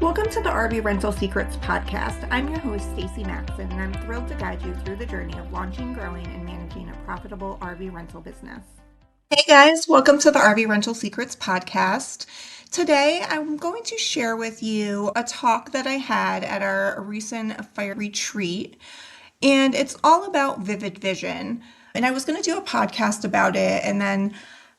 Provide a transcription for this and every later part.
Welcome to the RV Rental Secrets podcast. I'm your host, Stacy Maxson, and I'm thrilled to guide you through the journey of launching, growing, and managing a profitable RV rental business. Hey guys, welcome to the RV Rental Secrets podcast. Today, I'm going to share with you a talk that I had at our recent Fireside Retreat, and it's all about vivid vision. And I was going to do a podcast about it, and then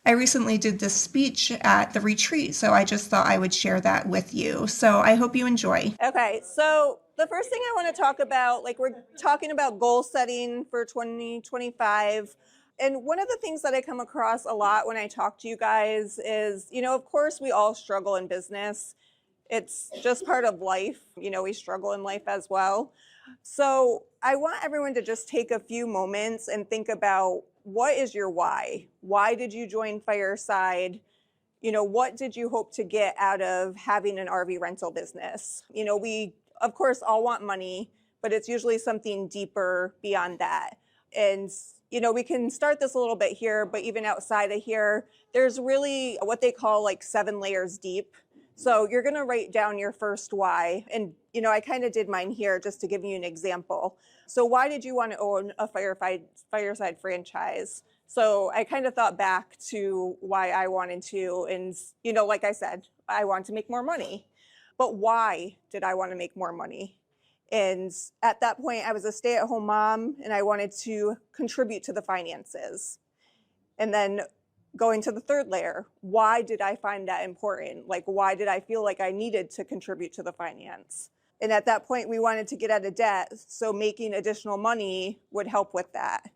I recently did this speech at the retreat, so I just thought I would share that with you. So I hope you enjoy. Okay, so the first thing I want to talk about, we're talking about goal setting for 2025. And one of the things that I come across a lot when I talk to you guys is, of course we all struggle in business. It's just part of life. We struggle in life as well. So I want everyone to just take a few moments and think about, what is your why? Why did you join Fireside? What did you hope to get out of having an RV rental business? We, of course, all want money, but it's usually something deeper beyond that. And, we can start this a little bit here, but even outside of here, there's really what they call 7 layers deep. So you're going to write down your first why. And, I kind of did mine here just to give you an example. So why did you want to own a Fireside franchise? So I kind of thought back to why I wanted to, and, like I said, I want to make more money. But why did I want to make more money? And at that point, I was a stay-at-home mom, and I wanted to contribute to the finances. And then going to the third layer, why did I find that important? Why did I feel like I needed to contribute to the finance? And at that point, we wanted to get out of debt, so making additional money would help with that.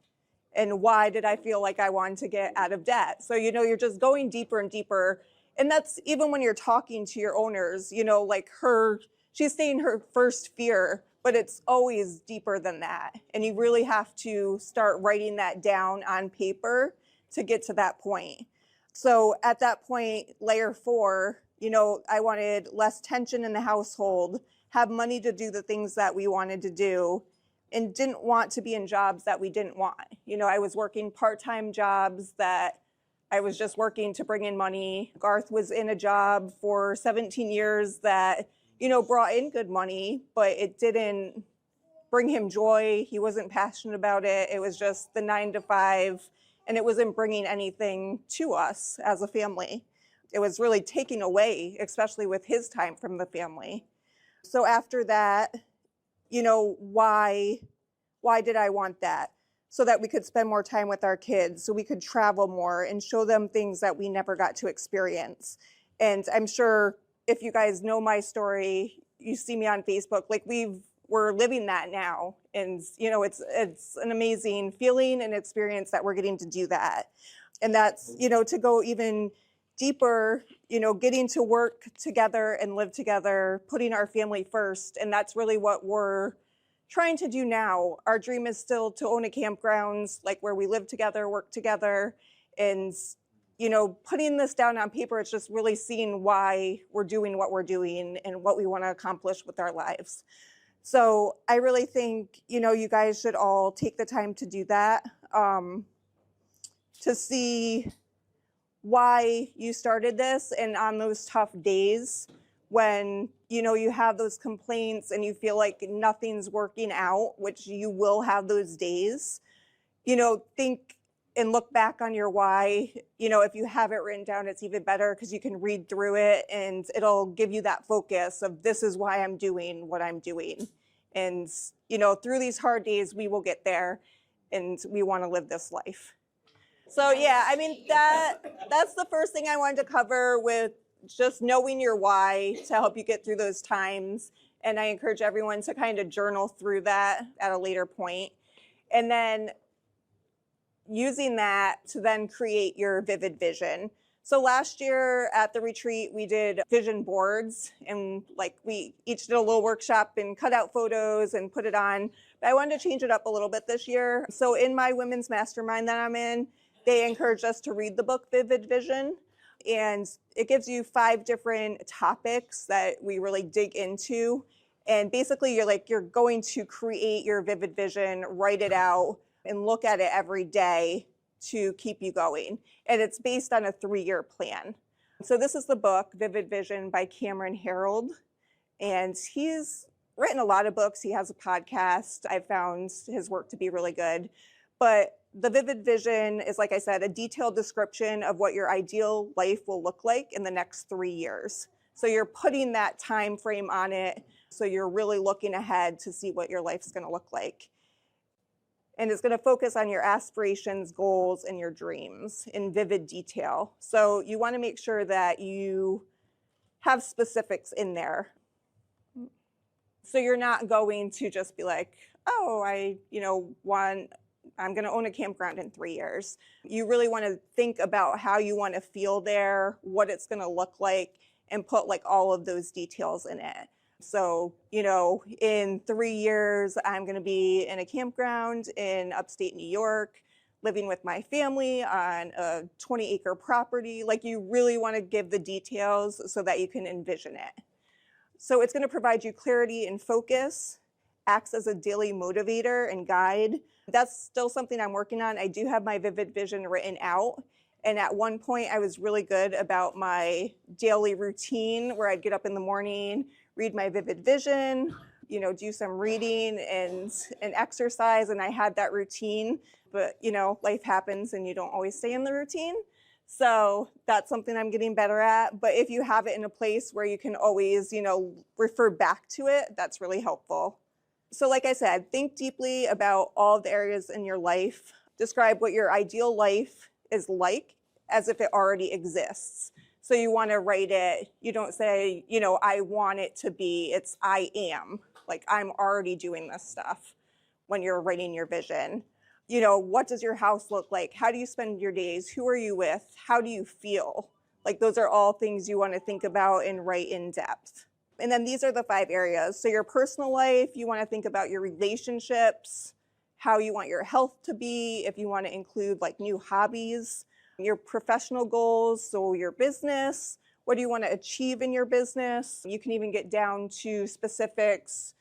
And why did I feel like I wanted to get out of debt? So, you're just going deeper and deeper. And that's even when you're talking to your owners, she's saying her first fear, but it's always deeper than that. And you really have to start writing that down on paper to get to that point. So at that point, layer 4, I wanted less tension in the household, have money to do the things that we wanted to do, and didn't want to be in jobs that we didn't want. I was working part-time jobs that I was just working to bring in money. Garth was in a job for 17 years that, brought in good money, but it didn't bring him joy. He wasn't passionate about it. It was just the 9 to 5, and it wasn't bringing anything to us as a family. It was really taking away, especially with his time from the family. So after that, why did I want that? So that we could spend more time with our kids, so we could travel more and show them things that we never got to experience. And I'm sure if you guys know my story, you see me on Facebook, we're living that now. And, it's an amazing feeling and experience that we're getting to do that. And that's, to go even deeper, getting to work together and live together, putting our family first. And that's really what we're trying to do now. Our dream is still to own a campground, where we live together, work together. And, putting this down on paper, it's just really seeing why we're doing what we're doing and what we want to accomplish with our lives. So I really think, you guys should all take the time to do that, to see why you started this. And on those tough days when, you have those complaints and you feel like nothing's working out, which you will have those days, think and look back on your why. If you have it written down, it's even better because you can read through it and it'll give you that focus of, this is why I'm doing what I'm doing. And, through these hard days, we will get there, and we want to live this life. So yeah, that's the first thing I wanted to cover, with just knowing your why to help you get through those times. And I encourage everyone to kind of journal through that at a later point. And then using that to then create your vivid vision. So last year at the retreat, we did vision boards, and we each did a little workshop and cut out photos and put it on. But I wanted to change it up a little bit this year. So in my women's mastermind that I'm in, they encouraged us to read the book Vivid Vision. And it gives you 5 different topics that we really dig into. And basically you're going to create your vivid vision, write it out, and look at it every day to keep you going. And it's based on a 3-year plan. So this is the book, Vivid Vision by Cameron Herold. And he's written a lot of books. He has a podcast. I've found his work to be really good. But the vivid vision is, like I said, a detailed description of what your ideal life will look like in the next 3 years. So you're putting that time frame on it. So you're really looking ahead to see what your life's going to look like. And it's going to focus on your aspirations, goals, and your dreams in vivid detail. So you want to make sure that you have specifics in there. So you're not going to just be like, oh, I'm going to own a campground in 3 years. You really want to think about how you want to feel there, what it's going to look like, and put like all of those details in it. So, in 3 years, I'm going to be in a campground in upstate New York, living with my family on a 20-acre property. Like, you really want to give the details so that you can envision it. So it's going to provide you clarity and focus, acts as a daily motivator and guide. That's still something I'm working on. I do have my vivid vision written out. And at one point, I was really good about my daily routine where I'd get up in the morning, read my vivid vision, do some reading and exercise. And I had that routine. But, life happens and you don't always stay in the routine. So that's something I'm getting better at. But if you have it in a place where you can always, refer back to it, that's really helpful. So like I said, think deeply about all the areas in your life. Describe what your ideal life is like as if it already exists. So you want to write it. You don't say, I want it to be, it's I am. Like, I'm already doing this stuff when you're writing your vision. What does your house look like? How do you spend your days? Who are you with? How do you feel? Like, those are all things you want to think about and write in depth. And then these are the 5 areas. So your personal life, you want to think about your relationships, how you want your health to be, if you want to include like new hobbies, your professional goals, so your business, what do you want to achieve in your business? You can even get down to specifics,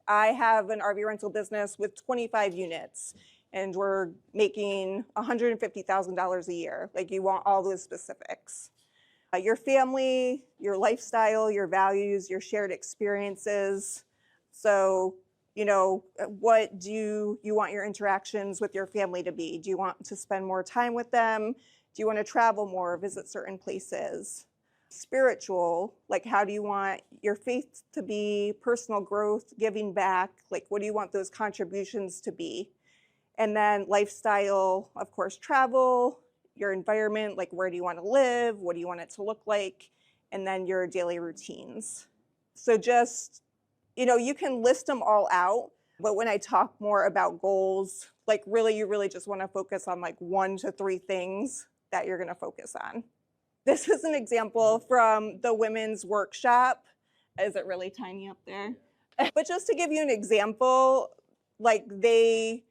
I have an RV rental business with 25 units and we're making $150,000 a year. Like, you want all those specifics. Your family, your lifestyle, your values, your shared experiences. So, what do you want your interactions with your family to be? Do you want to spend more time with them? Do you want to travel more, visit certain places? Spiritual, like, how do you want your faith to be, personal growth, giving back, like, what do you want those contributions to be? And then lifestyle, of course, travel, your environment, like, where do you want to live, what do you want it to look like, and then your daily routines. So just, you can list them all out, but when I talk more about goals, like, you really just want to focus on like 1 to 3 things that you're going to focus on. This is an example from the women's workshop. Is it really tiny up there? But just to give you an example, like, they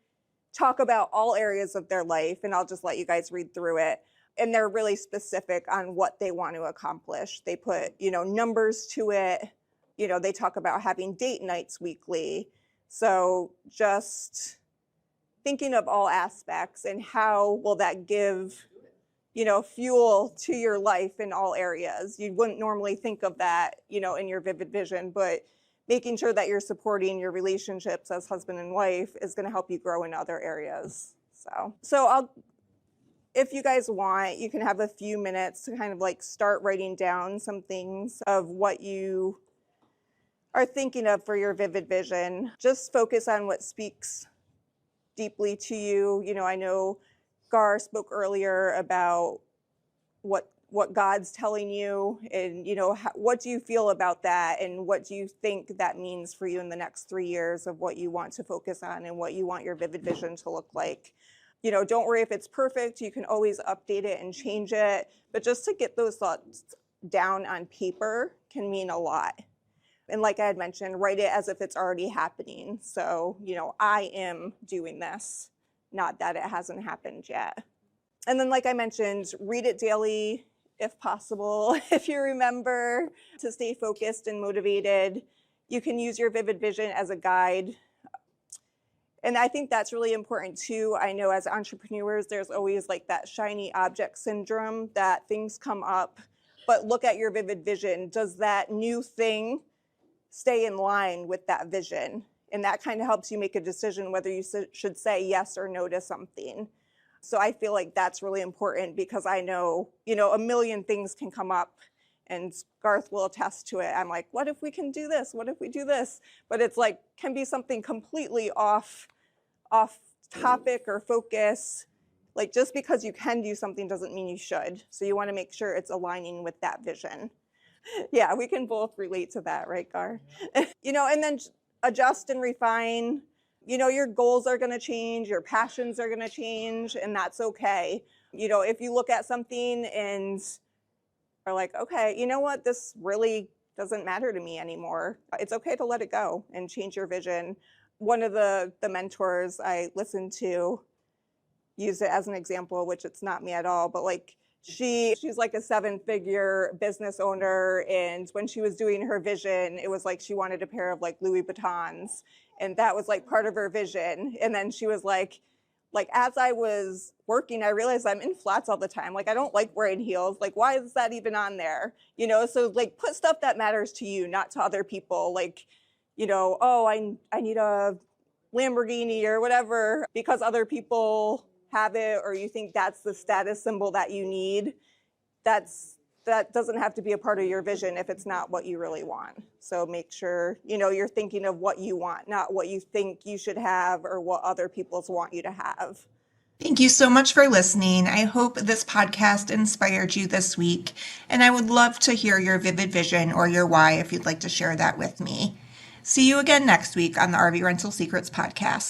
talk about all areas of their life, and I'll just let you guys read through it. And they're really specific on what they want to accomplish. They put, numbers to it. They talk about having date nights weekly. So just thinking of all aspects and how will that give fuel to your life in all areas. You wouldn't normally think of that, in your vivid vision, but making sure that you're supporting your relationships as husband and wife is going to help you grow in other areas. So if you guys want, you can have a few minutes to kind of like start writing down some things of what you are thinking of for your vivid vision. Just focus on what speaks deeply to you. I know Gar spoke earlier about what God's telling you, and what do you feel about that, and what do you think that means for you in the next 3 years of what you want to focus on and what you want your vivid vision to look like. Don't worry if it's perfect. You can always update it and change it, but just to get those thoughts down on paper can mean a lot. And like I had mentioned, write it as if it's already happening. So, I am doing this. Not that it hasn't happened yet. And then, like I mentioned, read it daily if possible, if you remember, to stay focused and motivated. You can use your vivid vision as a guide. And I think that's really important too. I know as entrepreneurs, there's always like that shiny object syndrome, that things come up, but look at your vivid vision. Does that new thing stay in line with that vision? And that kind of helps you make a decision whether you should say yes or no to something. So I feel like that's really important because I know, a million things can come up, and Garth will attest to it. I'm like, what if we can do this? What if we do this? But it's like, can be something completely off topic or focus. Like, just because you can do something doesn't mean you should. So you want to make sure it's aligning with that vision. Yeah, we can both relate to that, right, Gar? And then adjust and refine. Your goals are going to change, your passions are going to change, and that's okay. If you look at something and are like, okay, you know what, this really doesn't matter to me anymore. It's okay to let it go and change your vision. One of the mentors I listened to use it as an example, which it's not me at all, but like she's like a 7-figure business owner, and when she was doing her vision, it was like she wanted a pair of like Louis Vuittons, and that was like part of her vision. And then she was like as I was working, I realized I'm in flats all the time. Like, I don't like wearing heels. Like, why is that even on there? So like put stuff that matters to you, not to other people. Like, oh, I need a Lamborghini or whatever because other people have it, or you think that's the status symbol that you need. That doesn't have to be a part of your vision if it's not what you really want. So make sure, you're thinking of what you want, not what you think you should have or what other people want you to have. Thank you so much for listening. I hope this podcast inspired you this week, and I would love to hear your vivid vision or your why if you'd like to share that with me. See you again next week on the RV Rental Secrets podcast.